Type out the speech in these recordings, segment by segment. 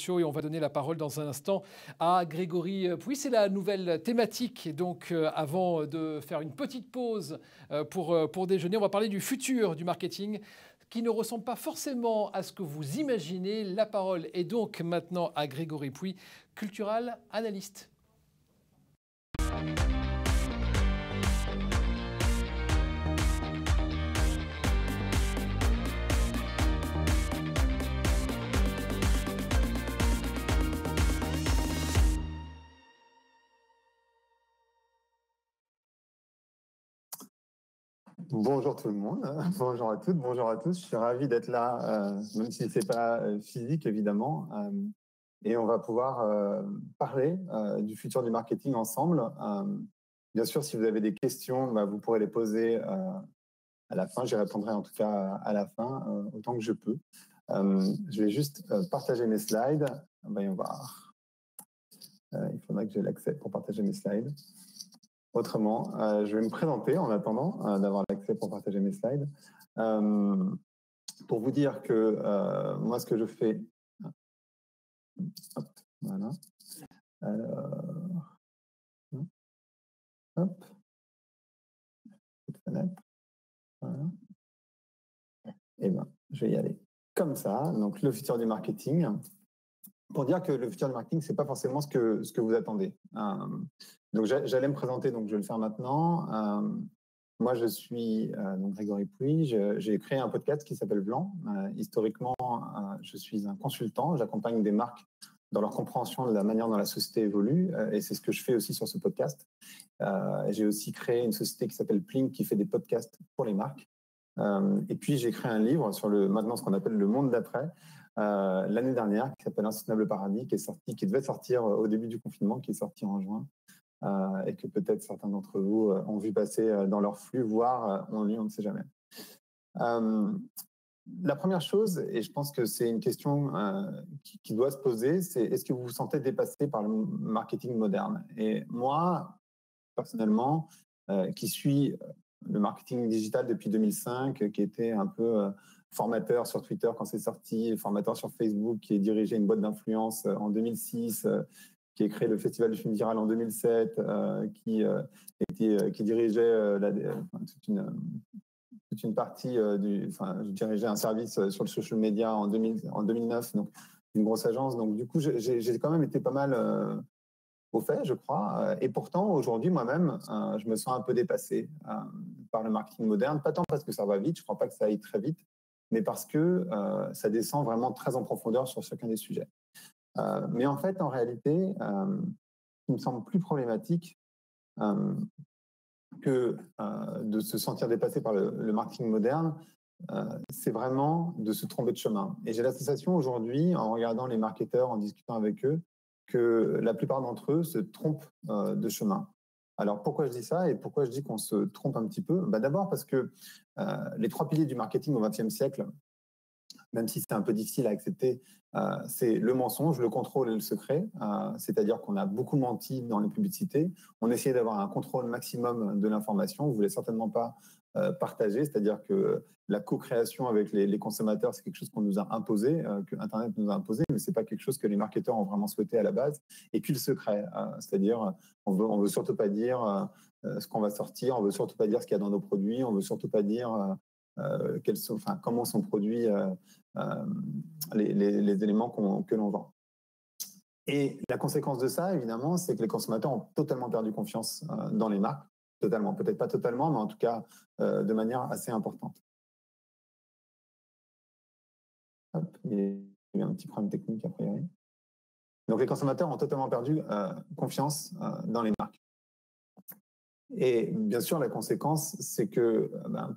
sociaux et on va donner la parole dans un instant à Grégory Pouy. C'est la nouvelle thématique. Et donc, avant de faire une petite pause pour déjeuner, on va parler du futur du marketing qui ne ressemble pas forcément à ce que vous imaginez. La parole est donc maintenant à Grégory Pouy, cultural analyste. Bonjour tout le monde, bonjour à toutes, bonjour à tous. Je suis ravi d'être là, même si ce n'est pas physique évidemment. Et on va pouvoir parler du futur du marketing ensemble. Bien sûr, si vous avez des questions, vous pourrez les poser à la fin. J'y répondrai en tout cas à la fin, autant que je peux. Je vais juste partager mes slides. Voyons voir. Il faudra que j'ai l'accès pour partager mes slides. Autrement, je vais me présenter en attendant d'avoir l'accès pour partager mes slides. Pour vous dire que moi, ce que je fais... Hop, voilà. Alors... Hop. Petite fenêtre. Voilà. Et bien, je vais y aller comme ça. Donc, le futur du marketing. Pour dire que le futur du marketing, ce n'est pas forcément ce que vous attendez. Donc, j'allais me présenter, donc je vais le faire maintenant. Moi, je suis donc Grégory Pouy. J'ai créé un podcast qui s'appelle Blanc. Historiquement, je suis un consultant. J'accompagne des marques dans leur compréhension de la manière dont la société évolue. Et c'est ce que je fais aussi sur ce podcast. J'ai aussi créé une société qui s'appelle Plink, qui fait des podcasts pour les marques. Et puis, j'ai créé un livre sur maintenant ce qu'on appelle le monde d'après, l'année dernière, qui s'appelle Insoutenable Paradis, qui devait sortir au début du confinement, qui est sorti en juin, et que peut-être certains d'entre vous ont vu passer dans leur flux, voire ont lu, on ne sait jamais. La première chose, et je pense que c'est une question qui doit se poser, c'est est-ce que vous vous sentez dépassé par le marketing moderne? Et moi, personnellement, qui suis le marketing digital depuis 2005, qui était un peu formateur sur Twitter quand c'est sorti, formateur sur Facebook, qui a dirigé une boîte d'influence en 2006, qui a créé le Festival du film viral en 2007, qui dirigeait toute une partie je dirigeais un service sur le social media en 2009, donc une grosse agence. Donc du coup, j'ai quand même été pas mal au fait, je crois. Et pourtant, aujourd'hui, moi-même, je me sens un peu dépassé par le marketing moderne. Pas tant parce que ça va vite, je ne crois pas que ça aille très vite, mais parce que ça descend vraiment très en profondeur sur chacun des sujets. Mais en fait, en réalité, ce qui me semble plus problématique que de se sentir dépassé par le marketing moderne, c'est vraiment de se tromper de chemin. Et j'ai la sensation aujourd'hui, en regardant les marketeurs, en discutant avec eux, que la plupart d'entre eux se trompent de chemin. Alors, pourquoi je dis ça et pourquoi je dis qu'on se trompe un petit peu? D'abord parce que les trois piliers du marketing au XXe siècle, même si c'est un peu difficile à accepter, c'est le mensonge, le contrôle et le secret. C'est-à-dire qu'on a beaucoup menti dans les publicités. On essayait d'avoir un contrôle maximum de l'information. On ne voulait certainement pas partager. C'est-à-dire que la co-création avec les consommateurs, c'est quelque chose qu'on nous a imposé, que Internet nous a imposé, mais ce n'est pas quelque chose que les marketeurs ont vraiment souhaité à la base. Et puis le secret, c'est-à-dire on veut surtout pas dire ce qu'on va sortir, on veut surtout pas dire ce qu'il y a dans nos produits, on veut surtout pas dire comment sont produits les éléments que l'on vend. Et la conséquence de ça, évidemment, c'est que les consommateurs ont totalement perdu confiance dans les marques. Totalement, peut-être pas totalement, mais en tout cas de manière assez importante. Hop, il y a eu un petit problème technique a priori. Donc les consommateurs ont totalement perdu confiance dans les marques. Et bien sûr, la conséquence, c'est que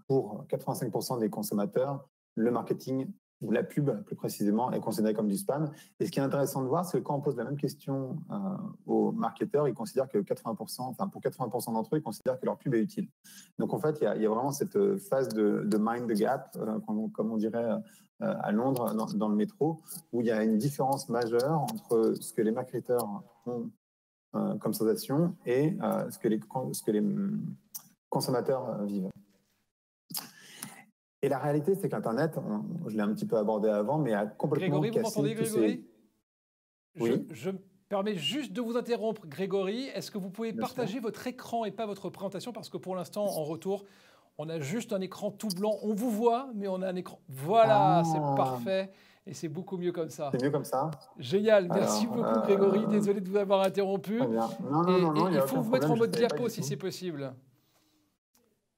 pour 85% des consommateurs, le marketing ou la pub, plus précisément, est considéré comme du spam. Et ce qui est intéressant de voir, c'est que quand on pose la même question aux marketeurs, ils considèrent que pour 80% d'entre eux, ils considèrent que leur pub est utile. Donc en fait, il y a vraiment cette phase de mind the gap, comme on dirait à Londres, dans le métro, où il y a une différence majeure entre ce que les marketeurs ont comme sensation et ce que les consommateurs vivent. Et la réalité, c'est qu'Internet, je l'ai un petit peu abordé avant, mais a complètement Grégory, vous m'entendez, Grégory? Oui, Je me permets juste de vous interrompre, Grégory. Est-ce que vous pouvez bien sûr. partager votre écran et pas votre présentation? Parce que pour l'instant, en retour, on a juste un écran tout blanc. On vous voit, mais on a un écran. Voilà, c'est Ah, parfait. Et c'est beaucoup mieux comme ça. c'est mieux comme ça. Génial. Merci Alors, beaucoup, Grégory. Désolé de vous avoir très interrompu. bien. Non, non, Et non, non, il n'y il a faut aucun vous mettre en problème, je ne mode savais pas diapo du si tout. c'est possible.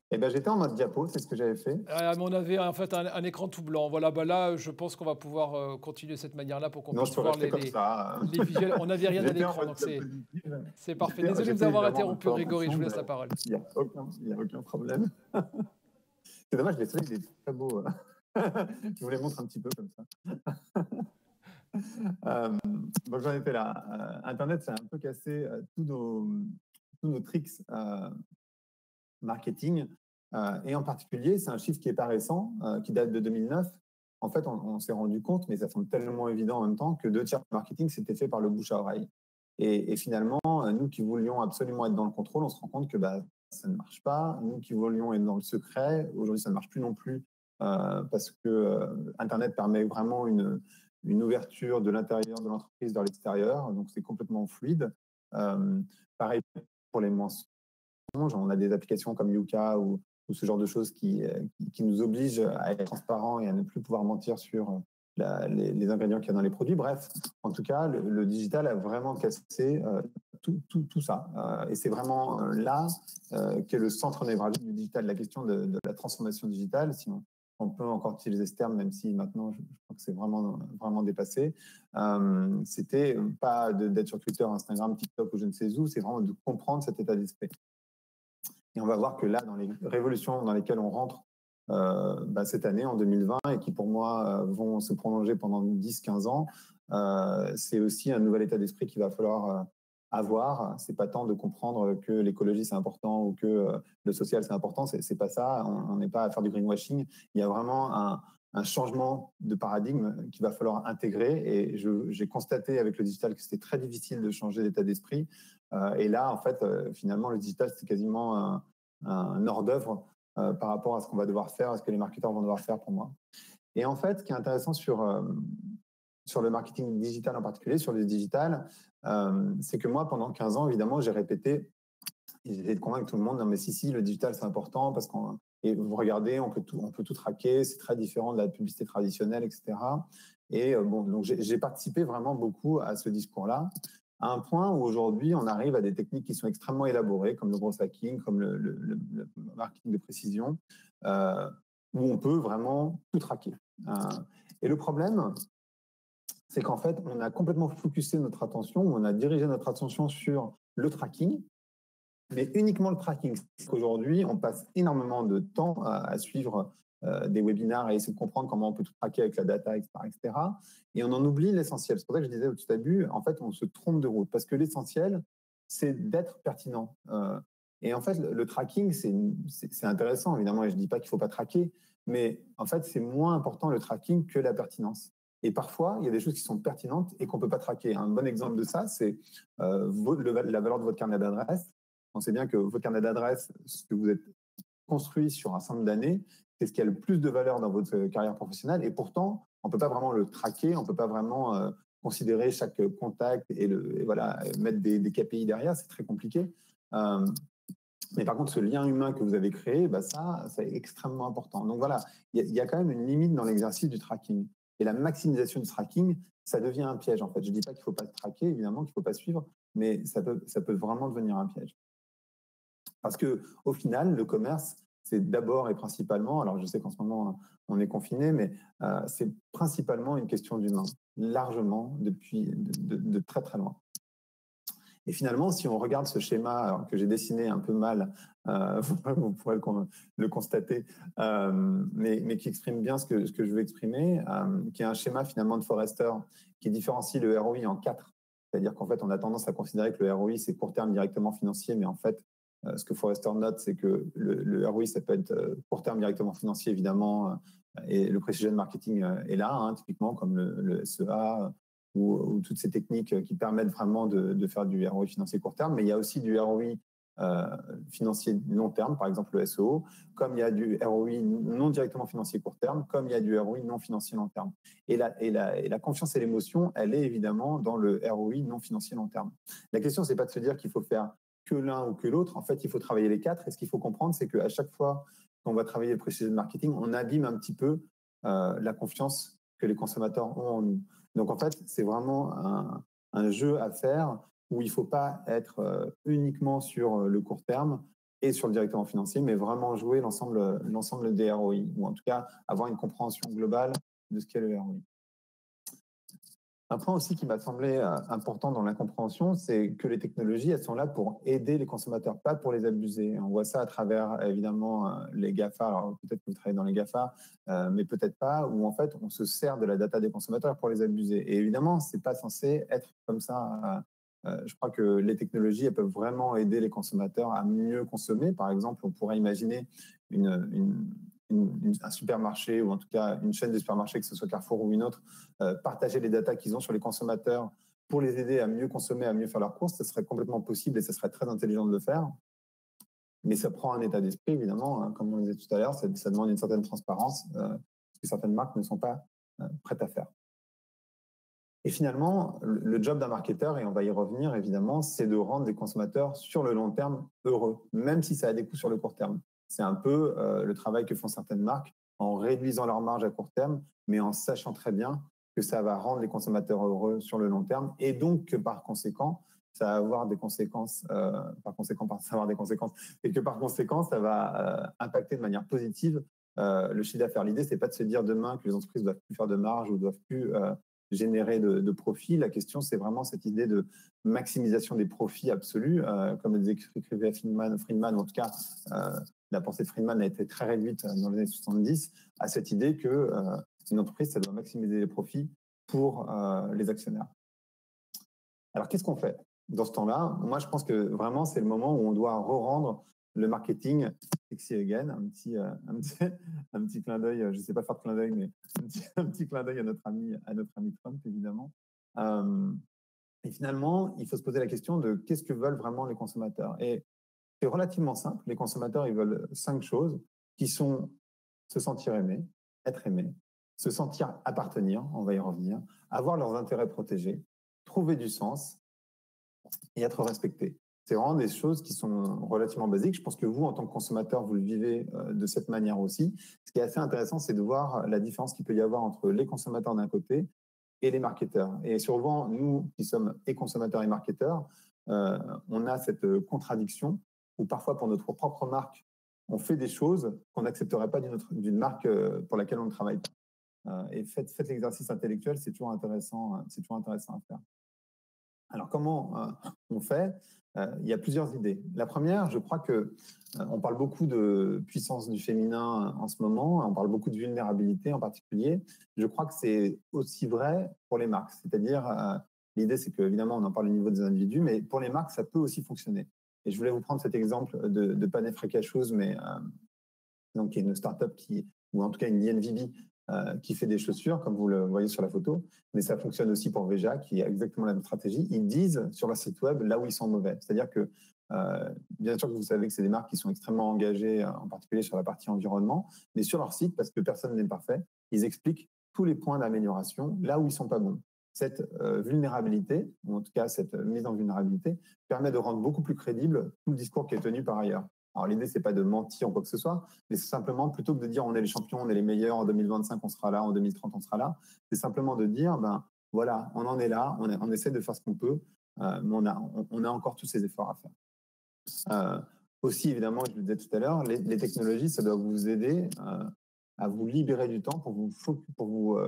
Eh bien, j'étais en mode diapo, c'est ce que j'avais fait. Mais on avait en fait un écran tout blanc. Voilà, bah là, je pense qu'on va pouvoir continuer de cette manière-là pour qu'on Non, je puisse peux voir rester comme ça. les visuels. On n'avait rien à J'étais en l'écran, mode donc diapositive. c'est parfait. Désolé J'ai de vous fait avoir évidemment votre interrompu, Grégory. Je présentation, vous mais laisse la parole. il y a aucun problème. C'est dommage, les soleils, il est très beau. Je vous les montre un petit peu comme ça. Donc j'en étais là. Internet, c'est un peu cassé tous nos tricks marketing. Et en particulier, c'est un chiffre qui n'est pas récent, qui date de 2009. En fait, on s'est rendu compte, mais ça semble tellement évident en même temps, que 2 tiers du marketing, c'était fait par le bouche à oreille. Et finalement, nous qui voulions absolument être dans le contrôle, on se rend compte que ça ne marche pas. Nous qui voulions être dans le secret, aujourd'hui, ça ne marche plus non plus, parce que Internet permet vraiment une ouverture de l'intérieur de l'entreprise vers l'extérieur. Donc, c'est complètement fluide. Pareil pour les mensonges. On a des applications comme Yuka ou ce genre de choses qui nous obligent à être transparents et à ne plus pouvoir mentir sur les ingrédients qu'il y a dans les produits. Bref, en tout cas, le digital a vraiment cassé tout ça. Et c'est vraiment là qu'est le centre névralgique du digital, la question de la transformation digitale. Si on peut encore utiliser ce terme, même si maintenant je crois que c'est vraiment, vraiment dépassé. C'était pas d'être sur Twitter, Instagram, TikTok ou je ne sais où, c'est vraiment de comprendre cet état d'esprit. Et on va voir que là, dans les révolutions dans lesquelles on rentre cette année, en 2020, et qui pour moi vont se prolonger pendant 10-15 ans, c'est aussi un nouvel état d'esprit qu'il va falloir avoir. C'est pas tant de comprendre que l'écologie c'est important ou que le social c'est important, c'est pas ça. On n'est pas à faire du greenwashing. Il y a vraiment un changement de paradigme qu'il va falloir intégrer. Et j'ai constaté avec le digital que c'était très difficile de changer d'état d'esprit. Et là, en fait, finalement, le digital, c'est quasiment un hors d'œuvre par rapport à ce qu'on va devoir faire, à ce que les marketeurs vont devoir faire pour moi. Et en fait, ce qui est intéressant sur le marketing digital en particulier, sur le digital, c'est que moi, pendant 15 ans, évidemment, j'ai répété, et j'ai essayé de convaincre tout le monde, non mais si, le digital, c'est important parce et vous regardez, on peut tout traquer, c'est très différent de la publicité traditionnelle, etc. Et donc j'ai participé vraiment beaucoup à ce discours-là, à un point où aujourd'hui, on arrive à des techniques qui sont extrêmement élaborées, comme le gros hacking, comme le marketing de précision, où on peut vraiment tout traquer. Et le problème, c'est qu'en fait, on a complètement focusé notre attention, on a dirigé notre attention sur le tracking, mais uniquement le tracking. Aujourd'hui, on passe énormément de temps à suivre des webinaires et essayer de comprendre comment on peut tout traquer avec la data, etc., etc. Et on en oublie l'essentiel. C'est pour ça que je disais au tout début, en fait, on se trompe de route parce que l'essentiel, c'est d'être pertinent. Et en fait, le tracking, c'est intéressant, évidemment, et je ne dis pas qu'il ne faut pas traquer, mais en fait, c'est moins important le tracking que la pertinence. Et parfois, il y a des choses qui sont pertinentes et qu'on ne peut pas traquer. Un bon exemple de ça, c'est la valeur de votre carnet d'adresse. On sait bien que votre carnet d'adresse, ce que vous êtes construit sur un certain nombre d'années, c'est ce qui a le plus de valeur dans votre carrière professionnelle. Et pourtant, on ne peut pas vraiment le traquer, on ne peut pas vraiment considérer chaque contact et voilà, mettre des KPI derrière, c'est très compliqué. Mais par contre, ce lien humain que vous avez créé, ça, c'est extrêmement important. Donc voilà, il y a quand même une limite dans l'exercice du tracking. Et la maximisation du tracking, ça devient un piège, en fait. Je ne dis pas qu'il ne faut pas traquer, évidemment, qu'il ne faut pas suivre, mais ça peut vraiment devenir un piège. Parce qu'au final, le commerce, c'est d'abord et principalement, alors je sais qu'en ce moment, on est confiné, mais c'est principalement une question d'humain, largement, depuis de très, très loin. Et finalement, si on regarde ce schéma que j'ai dessiné un peu mal, vous pourrez le constater, mais qui exprime bien ce que je veux exprimer, qui est un schéma finalement de Forrester qui différencie le ROI en 4. C'est-à-dire qu'en fait, on a tendance à considérer que le ROI, c'est court terme directement financier, mais en fait, ce que Forrester note, c'est que le ROI, ça peut être court terme directement financier, évidemment, et le precision marketing est là, typiquement comme le SEA, ou toutes ces techniques qui permettent vraiment de faire du ROI financier court terme. Mais il y a aussi du ROI financier long terme, par exemple le SEO, comme il y a du ROI non directement financier court terme, comme il y a du ROI non financier long terme. Et la confiance et l'émotion, elle est évidemment dans le ROI non financier long terme. La question, c'est pas de se dire qu'il faut faire que l'un ou que l'autre. En fait, il faut travailler les quatre. Et ce qu'il faut comprendre, c'est qu'à chaque fois qu'on va travailler le precision marketing, on abîme un petit peu la confiance que les consommateurs ont en nous. Donc, en fait, c'est vraiment un jeu à faire où il ne faut pas être uniquement sur le court terme et sur le directement financier, mais vraiment jouer l'ensemble des ROI, ou en tout cas avoir une compréhension globale de ce qu'est le ROI. Un point aussi qui m'a semblé important dans la compréhension, c'est que les technologies, elles sont là pour aider les consommateurs, pas pour les abuser. On voit ça à travers, évidemment, les GAFA. Alors, peut-être que vous travaillez dans les GAFA, mais peut-être pas, où en fait, on se sert de la data des consommateurs pour les abuser. Et évidemment, c'est pas censé être comme ça. Je crois que les technologies, elles peuvent vraiment aider les consommateurs à mieux consommer. Par exemple, on pourrait imaginer un supermarché, ou en tout cas une chaîne de supermarchés, que ce soit Carrefour ou une autre, partager les datas qu'ils ont sur les consommateurs pour les aider à mieux consommer, à mieux faire leurs courses. Ça serait complètement possible et ça serait très intelligent de le faire. Mais ça prend un état d'esprit, évidemment, hein, comme on le disait tout à l'heure, ça demande une certaine transparence que certaines marques ne sont pas prêtes à faire. Et finalement, le job d'un marketeur, et on va y revenir évidemment, c'est de rendre les consommateurs sur le long terme heureux, même si ça a des coûts sur le court terme. C'est un peu le travail que font certaines marques en réduisant leur marge à court terme, mais en sachant très bien que ça va rendre les consommateurs heureux sur le long terme, et donc que par conséquent, ça va avoir des conséquences, et que par conséquent, ça va impacter de manière positive le chiffre d'affaires. L'idée, c'est pas de se dire demain que les entreprises doivent plus faire de marge ou doivent plus générer de profits. La question, c'est vraiment cette idée de maximisation des profits absolus, comme le décrivait Friedman, ou en tout cas, la pensée de Friedman a été très réduite dans les années 70 à cette idée que une entreprise, ça doit maximiser les profits pour les actionnaires. Alors, qu'est-ce qu'on fait dans ce temps-là? Moi, je pense que vraiment, c'est le moment où on doit re-rendre le marketing sexy again, un petit clin d'œil, je ne sais pas faire de clin d'œil, mais un petit clin d'œil à notre ami Trump, évidemment. Et finalement, il faut se poser la question de qu'est-ce que veulent vraiment les consommateurs. Et c'est relativement simple. Les consommateurs, ils veulent 5 choses qui sont se sentir aimé, être aimé, se sentir appartenir, on va y revenir, avoir leurs intérêts protégés, trouver du sens et être respecté. C'est vraiment des choses qui sont relativement basiques. Je pense que vous, en tant que consommateur, vous le vivez de cette manière aussi. Ce qui est assez intéressant, c'est de voir la différence qu'il peut y avoir entre les consommateurs d'un côté et les marketeurs. Et souvent, nous qui sommes et consommateurs et marketeurs, on a cette contradiction où parfois pour notre propre marque, on fait des choses qu'on n'accepterait pas d'une marque pour laquelle on ne travaille pas. Et faites l'exercice intellectuel, c'est toujours intéressant à faire. Alors, comment on fait? Il y a plusieurs idées. La première, je crois que on parle beaucoup de puissance du féminin en ce moment, on parle beaucoup de vulnérabilité en particulier. Je crois que c'est aussi vrai pour les marques. C'est-à-dire, l'idée, c'est qu'évidemment, on en parle au niveau des individus, mais pour les marques, ça peut aussi fonctionner. Et je voulais vous prendre cet exemple de Panefrica Shoes, mais donc, qui est une start-up ou en tout cas une DNVB, qui fait des chaussures, comme vous le voyez sur la photo, mais ça fonctionne aussi pour Veja, qui a exactement la même stratégie. Ils disent sur leur site web là où ils sont mauvais. C'est-à-dire que, bien sûr que vous savez que c'est des marques qui sont extrêmement engagées, en particulier sur la partie environnement, mais sur leur site, parce que personne n'est parfait, ils expliquent tous les points d'amélioration là où ils ne sont pas bons. Cette vulnérabilité, ou en tout cas cette mise en vulnérabilité, permet de rendre beaucoup plus crédible tout le discours qui est tenu par ailleurs. Alors, l'idée, c'est pas de mentir ou quoi que ce soit, mais c'est simplement, plutôt que de dire on est les champions, on est les meilleurs, en 2025, on sera là, en 2030, on sera là, c'est simplement de dire, ben voilà, on en est là, on essaie de faire ce qu'on peut, mais on a encore tous ces efforts à faire. Aussi, évidemment, je le disais tout à l'heure, les technologies, ça doit vous aider à vous libérer du temps pour vous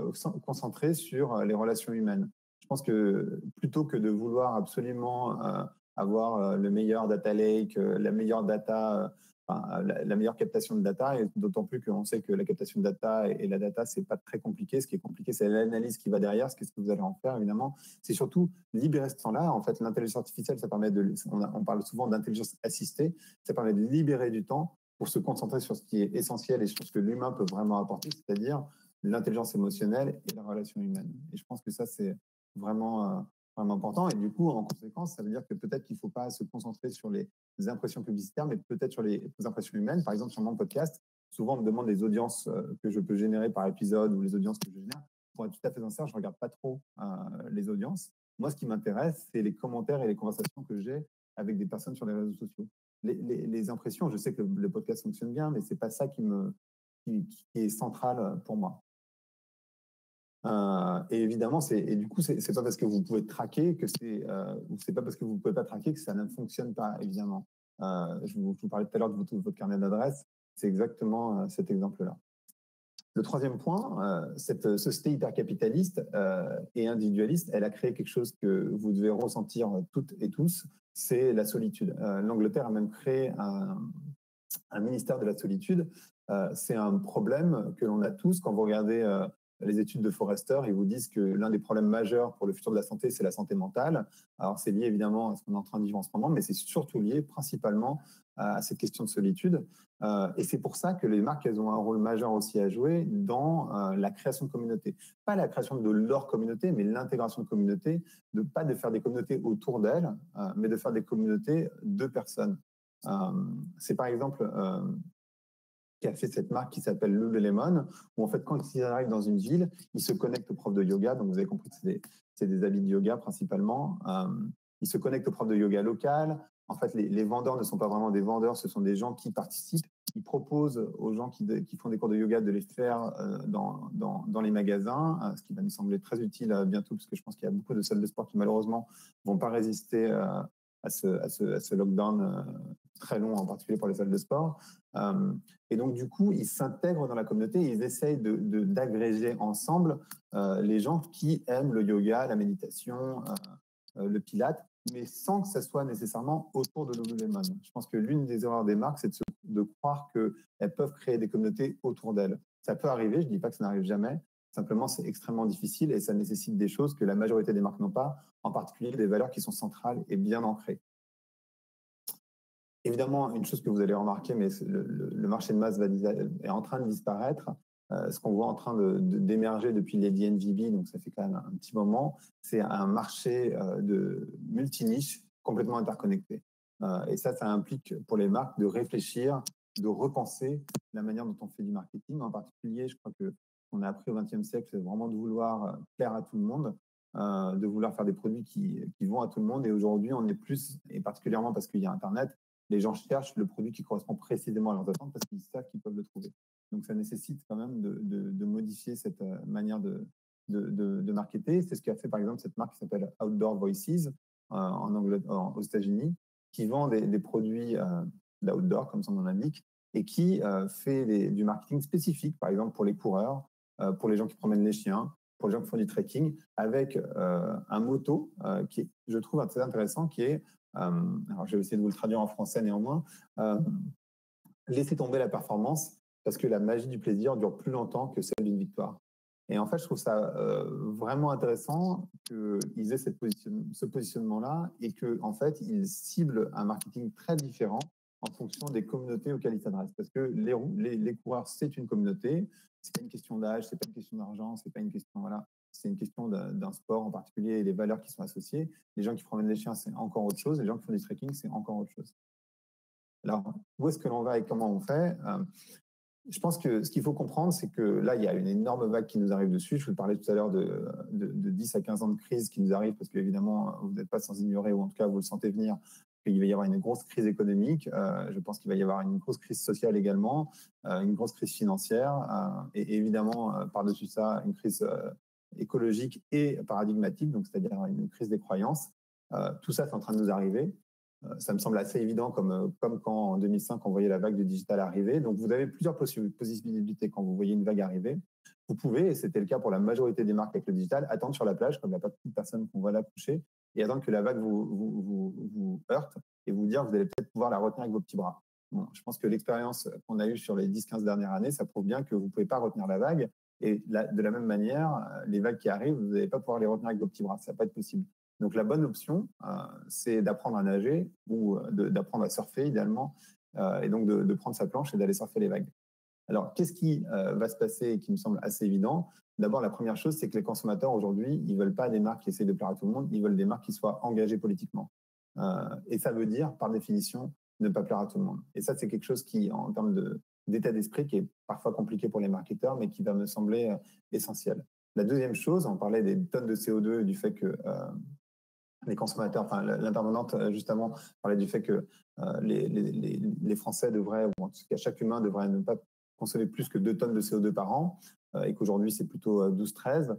concentrer sur les relations humaines. Je pense que plutôt que de vouloir absolument avoir le meilleur data lake, la meilleure data, la meilleure captation de data, et d'autant plus qu'on sait que la captation de data et la data, c'est pas très compliqué. Ce qui est compliqué, c'est l'analyse qui va derrière, qu'est-ce que vous allez en faire, évidemment. C'est surtout libérer ce temps-là. En fait, l'intelligence artificielle, ça permet on parle souvent d'intelligence assistée, ça permet de libérer du temps pour se concentrer sur ce qui est essentiel et sur ce que l'humain peut vraiment apporter, c'est-à-dire l'intelligence émotionnelle et la relation humaine. Et je pense que ça, c'est vraiment vraiment important. Et du coup, en conséquence, ça veut dire que peut-être qu'il ne faut pas se concentrer sur les impressions publicitaires, mais peut-être sur les impressions humaines. Par exemple, sur mon podcast, souvent, on me demande les audiences que je peux générer par épisode ou les audiences que je génère. Pour être tout à fait sincère, je ne regarde pas trop les audiences. Moi, ce qui m'intéresse, c'est les commentaires et les conversations que j'ai avec des personnes sur les réseaux sociaux. Les impressions, je sais que le podcast fonctionne bien, mais ce n'est pas ça qui est central pour moi. Et évidemment, du coup, c'est pas parce que vous pouvez traquer que c'est pas parce que vous pouvez pas traquer que ça ne fonctionne pas, évidemment. Je vous parlais tout à l'heure de votre carnet d'adresses, c'est exactement cet exemple-là. Le troisième point, cette société hypercapitaliste et individualiste, elle a créé quelque chose que vous devez ressentir toutes et tous, c'est la solitude. L'Angleterre a même créé un ministère de la solitude. C'est un problème que l'on a tous quand vous regardez les études de Forrester. Ils vous disent que l'un des problèmes majeurs pour le futur de la santé, c'est la santé mentale. Alors, c'est lié évidemment à ce qu'on est en train de vivre en ce moment, mais c'est surtout lié principalement à cette question de solitude. Et c'est pour ça que les marques, elles ont un rôle majeur aussi à jouer dans la création de communautés. Pas la création de leur communauté, mais l'intégration de communautés, pas de faire des communautés autour d'elles, mais de faire des communautés de personnes. C'est par exemple qui a fait cette marque qui s'appelle Lululemon, où en fait, quand ils arrivent dans une ville, ils se connectent aux profs de yoga. Donc, vous avez compris que c'est des habits de yoga principalement. Ils se connectent aux profs de yoga local. En fait, les vendeurs ne sont pas vraiment des vendeurs, ce sont des gens qui participent. Ils proposent aux gens qui font des cours de yoga de les faire dans les magasins, ce qui va nous sembler très utile bientôt, parce que je pense qu'il y a beaucoup de salles de sport qui, malheureusement, ne vont pas résister à ce lockdown très long, en particulier pour les salles de sport. Et donc, du coup, ils s'intègrent dans la communauté et ils essayent d'agréger ensemble les gens qui aiment le yoga, la méditation, le pilate, mais sans que ça soit nécessairement autour de Lululemon. Je pense que l'une des erreurs des marques, c'est de croire qu'elles peuvent créer des communautés autour d'elles. Ça peut arriver, je ne dis pas que ça n'arrive jamais, simplement c'est extrêmement difficile et ça nécessite des choses que la majorité des marques n'ont pas, en particulier des valeurs qui sont centrales et bien ancrées. Évidemment, une chose que vous allez remarquer, mais le marché de masse est en train de disparaître. Ce qu'on voit en train d'émerger depuis les DNVB, donc ça fait quand même un petit moment, c'est un marché de multiniche complètement interconnecté. Et ça implique pour les marques de réfléchir, de repenser la manière dont on fait du marketing. En particulier, je crois que qu'on a appris au XXe siècle, c'est vraiment de vouloir plaire à tout le monde, de vouloir faire des produits qui vont à tout le monde. Et aujourd'hui, on est plus, et particulièrement parce qu'il y a Internet, les gens cherchent le produit qui correspond précisément à leurs attentes parce qu'ils savent qu'ils peuvent le trouver. Donc, ça nécessite quand même de modifier cette manière de marketer. C'est ce qu'a fait, par exemple, cette marque qui s'appelle Outdoor Voices aux États-Unis, qui vend des produits d'outdoor, comme son nom l'indique, et qui fait du marketing spécifique, par exemple, pour les coureurs, pour les gens qui promènent les chiens, pour les gens qui font du trekking, avec un motto qui est, je trouve, très intéressant, qui est alors, je vais essayer de vous le traduire en français néanmoins. Laissez tomber la performance parce que la magie du plaisir dure plus longtemps que celle d'une victoire. Et en fait, je trouve ça vraiment intéressant qu'ils aient ce positionnement-là et qu'en fait, ils ciblent un marketing très différent en fonction des communautés auxquelles ils s'adressent. Parce que les coureurs, c'est une communauté. C'est pas une question d'âge, c'est pas une question d'argent, c'est pas une question, voilà. C'est une question d'un sport en particulier et les valeurs qui sont associées. Les gens qui promènent les chiens, c'est encore autre chose. Les gens qui font du trekking, c'est encore autre chose. Alors, où est-ce que l'on va et comment on fait Je pense que ce qu'il faut comprendre, c'est que là, il y a une énorme vague qui nous arrive dessus. Je vous parlais tout à l'heure de 10 à 15 ans de crise qui nous arrive parce qu'évidemment, vous n'êtes pas sans ignorer, ou en tout cas, vous le sentez venir, qu'il va y avoir une grosse crise économique. Je pense qu'il va y avoir une grosse crise sociale également, une grosse crise financière et évidemment, par-dessus ça, une crise écologique et paradigmatique, donc c'est-à-dire une crise des croyances. Tout ça, c'est en train de nous arriver. Ça me semble assez évident, comme quand en 2005, on voyait la vague du digital arriver. Donc, vous avez plusieurs possibilités quand vous voyez une vague arriver. Vous pouvez, et c'était le cas pour la majorité des marques avec le digital, attendre sur la plage, comme il n'y a pas beaucoup de personnes qu'on voit là coucher, et attendre que la vague vous heurte et vous dire que vous allez peut-être pouvoir la retenir avec vos petits bras. Bon, je pense que l'expérience qu'on a eue sur les 10-15 dernières années, ça prouve bien que vous ne pouvez pas retenir la vague. Et de la même manière, les vagues qui arrivent, vous n'allez pas pouvoir les retenir avec vos petits bras. Ça ne va pas être possible. Donc, la bonne option, c'est d'apprendre à nager ou d'apprendre à surfer, idéalement, et donc de prendre sa planche et d'aller surfer les vagues. Alors, qu'est-ce qui va se passer et qui me semble assez évident? D'abord, la première chose, c'est que les consommateurs aujourd'hui, ils ne veulent pas des marques qui essayent de plaire à tout le monde, ils veulent des marques qui soient engagées politiquement. Et ça veut dire, par définition, ne pas plaire à tout le monde. Et ça, c'est quelque chose qui, en termes d'état d'esprit, qui est parfois compliqué pour les marketeurs, mais qui va me sembler essentiel. La deuxième chose, on parlait des tonnes de CO2 et du fait que les consommateurs, enfin l'intervenante justement parlait du fait que les Français devraient, ou en tout cas chaque humain devrait ne pas consommer plus que 2 tonnes de CO2 par an, et qu'aujourd'hui c'est plutôt 12-13.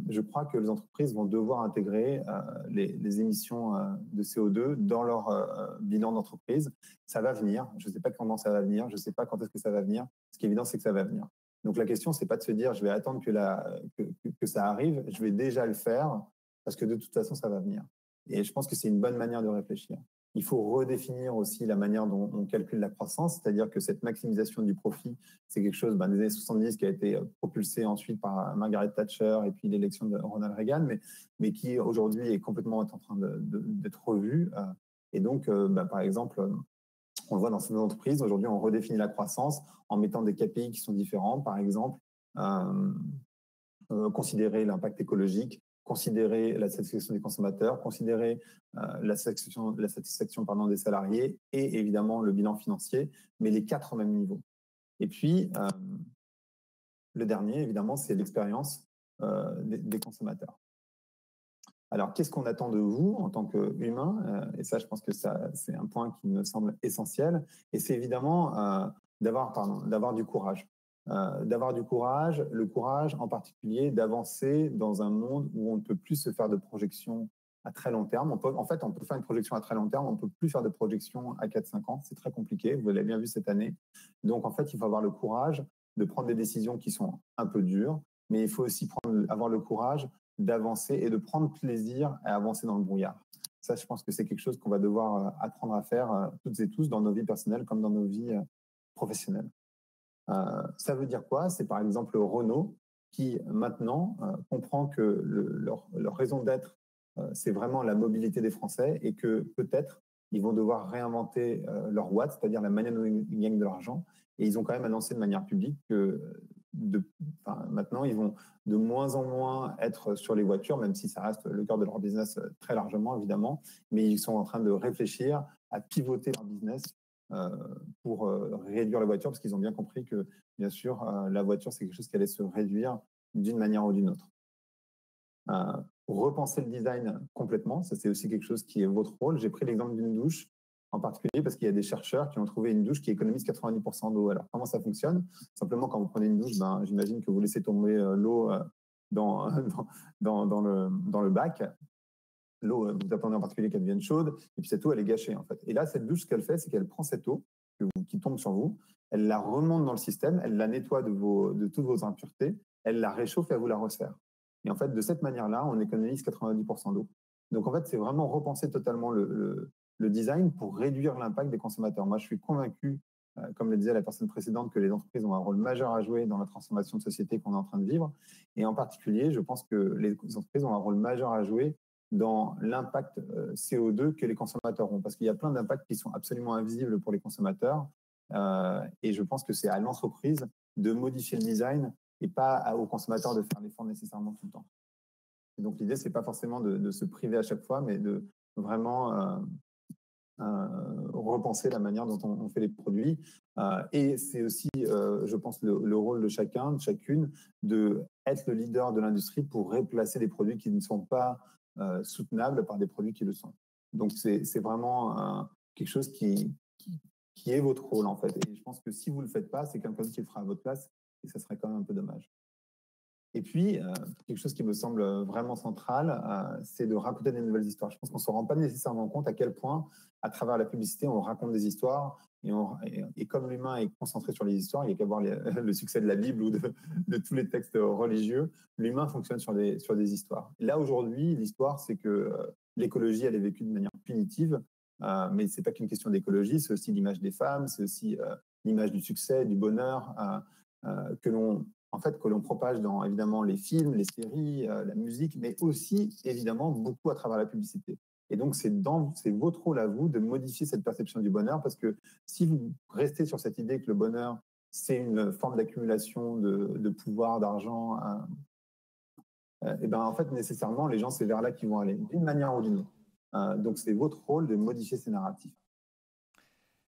Je crois que les entreprises vont devoir intégrer les émissions de CO2 dans leur bilan d'entreprise. Ça va venir. Je ne sais pas comment ça va venir. Je ne sais pas quand est-ce que ça va venir. Ce qui est évident, c'est que ça va venir. Donc la question, c'est pas de se dire je vais attendre que ça arrive. Je vais déjà le faire parce que de toute façon, ça va venir. Et je pense que c'est une bonne manière de réfléchir. Il faut redéfinir aussi la manière dont on calcule la croissance, c'est-à-dire que cette maximisation du profit, c'est quelque chose des années 70 qui a été propulsé ensuite par Margaret Thatcher et puis l'élection de Ronald Reagan, mais qui aujourd'hui est complètement en train d'être revu. Et donc, par exemple, on le voit dans certaines entreprises, aujourd'hui on redéfinit la croissance en mettant des KPI qui sont différents, par exemple, considérer l'impact écologique, considérer la satisfaction des consommateurs, considérer la satisfaction des salariés et évidemment le bilan financier, mais les 4 au même niveau. Et puis, le dernier, évidemment, c'est l'expérience des consommateurs. Alors, qu'est-ce qu'on attend de vous en tant qu'humain? Et ça, je pense que c'est un point qui me semble essentiel. Et c'est évidemment d'avoir du courage. Le courage en particulier d'avancer dans un monde où on ne peut plus se faire de projections à très long terme. On peut faire une projection à très long terme, on ne peut plus faire de projections à 4-5 ans. C'est très compliqué, vous l'avez bien vu cette année. Donc, en fait, il faut avoir le courage de prendre des décisions qui sont un peu dures, mais il faut aussi avoir le courage d'avancer et de prendre plaisir à avancer dans le brouillard. Ça, je pense que c'est quelque chose qu'on va devoir apprendre à faire toutes et tous dans nos vies personnelles comme dans nos vies professionnelles. Ça veut dire quoi? C'est par exemple Renault qui maintenant comprend que leur raison d'être, c'est vraiment la mobilité des Français et que peut-être ils vont devoir réinventer leur Watt, c'est-à-dire la manière dont ils gagnent de l'argent. Et ils ont quand même annoncé de manière publique que maintenant, ils vont de moins en moins être sur les voitures, même si ça reste le cœur de leur business très largement, évidemment. Mais ils sont en train de réfléchir à pivoter leur business pour réduire la voiture, parce qu'ils ont bien compris que, bien sûr, la voiture, c'est quelque chose qui allait se réduire d'une manière ou d'une autre. Repenser le design complètement, ça c'est aussi quelque chose qui est votre rôle. J'ai pris l'exemple d'une douche en particulier parce qu'il y a des chercheurs qui ont trouvé une douche qui économise 90% d'eau. Alors, comment ça fonctionne? Simplement, quand vous prenez une douche, j'imagine que vous laissez tomber l'eau dans le bac. L'eau, vous attendez en particulier qu'elle devienne chaude, et puis cette eau, elle est gâchée, en fait. Et là, cette douche, ce qu'elle fait, c'est qu'elle prend cette eau qui tombe sur vous, elle la remonte dans le système, elle la nettoie de toutes vos impuretés, elle la réchauffe et elle vous la resserre. Et en fait, de cette manière-là, on économise 90% d'eau. Donc, en fait, c'est vraiment repenser totalement le design pour réduire l'impact des consommateurs. Moi, je suis convaincu, comme le disait la personne précédente, que les entreprises ont un rôle majeur à jouer dans la transformation de société qu'on est en train de vivre. Et en particulier, je pense que les entreprises ont un rôle majeur à jouer dans l'impact CO2 que les consommateurs ont. Parce qu'il y a plein d'impacts qui sont absolument invisibles pour les consommateurs. Et je pense que c'est à l'entreprise de modifier le design et pas aux consommateurs de faire l'effort nécessairement tout le temps. Et donc, l'idée, c'est pas forcément de se priver à chaque fois, mais de vraiment repenser la manière dont on fait les produits. Et c'est aussi, je pense, le rôle de chacun, de chacune, de être le leader de l'industrie pour replacer des produits qui ne sont pas soutenables par des produits qui le sont. Donc, c'est vraiment quelque chose qui est votre rôle, en fait. Et je pense que si vous ne le faites pas, c'est quelqu'un qui le fera à votre place, et ça serait quand même un peu dommage. Et puis, quelque chose qui me semble vraiment central, c'est de raconter des nouvelles histoires. Je pense qu'on ne se rend pas nécessairement compte à quel point, à travers la publicité, on raconte des histoires. Et comme l'humain est concentré sur les histoires, il n'y a qu'à voir le succès de la Bible ou de tous les textes religieux, l'humain fonctionne sur des histoires. Et là, aujourd'hui, l'histoire, c'est que l'écologie, elle est vécue de manière punitive, mais ce n'est pas qu'une question d'écologie, c'est aussi l'image des femmes, c'est aussi l'image du succès, du bonheur, que l'on propage dans, évidemment, les films, les séries, la musique, mais aussi, évidemment, beaucoup à travers la publicité. Et donc, c'est votre rôle à vous de modifier cette perception du bonheur, parce que si vous restez sur cette idée que le bonheur, c'est une forme d'accumulation de pouvoir, d'argent, et ben en fait, nécessairement, les gens, c'est vers là qu'ils vont aller, d'une manière ou d'une autre. Donc, c'est votre rôle de modifier ces narratifs.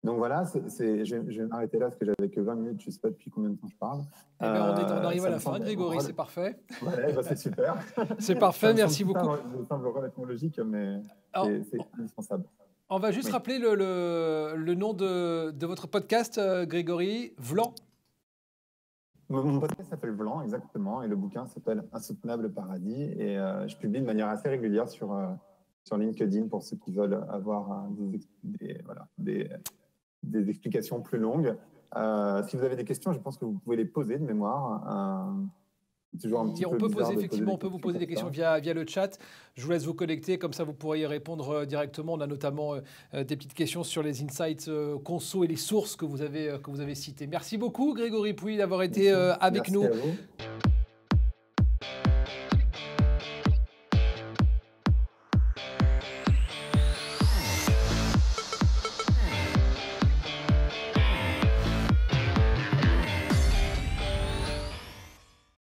Donc voilà, je vais m'arrêter là parce que j'avais que 20 minutes, je ne sais pas depuis combien de temps je parle. Eh ben, on arrive à la fin, Grégory, c'est parfait. Ouais, bah c'est super. C'est parfait, merci beaucoup. Ça me semble relativement logique, mais c'est indispensable. On va juste rappeler le nom de votre podcast, Grégory, Vlan. Mon podcast s'appelle Vlan, exactement, et le bouquin s'appelle Insoutenable Paradis. Et je publie de manière assez régulière sur LinkedIn pour ceux qui veulent avoir des explications plus longues. Si vous avez des questions, je pense que vous pouvez les poser de mémoire. Toujours un petit peu bizarre on peut vous poser des questions via le chat. Je vous laisse vous connecter, comme ça vous pourrez y répondre directement. On a notamment des petites questions sur les insights conso et les sources que vous avez citées. Merci beaucoup Grégory Pouy d'avoir été avec nous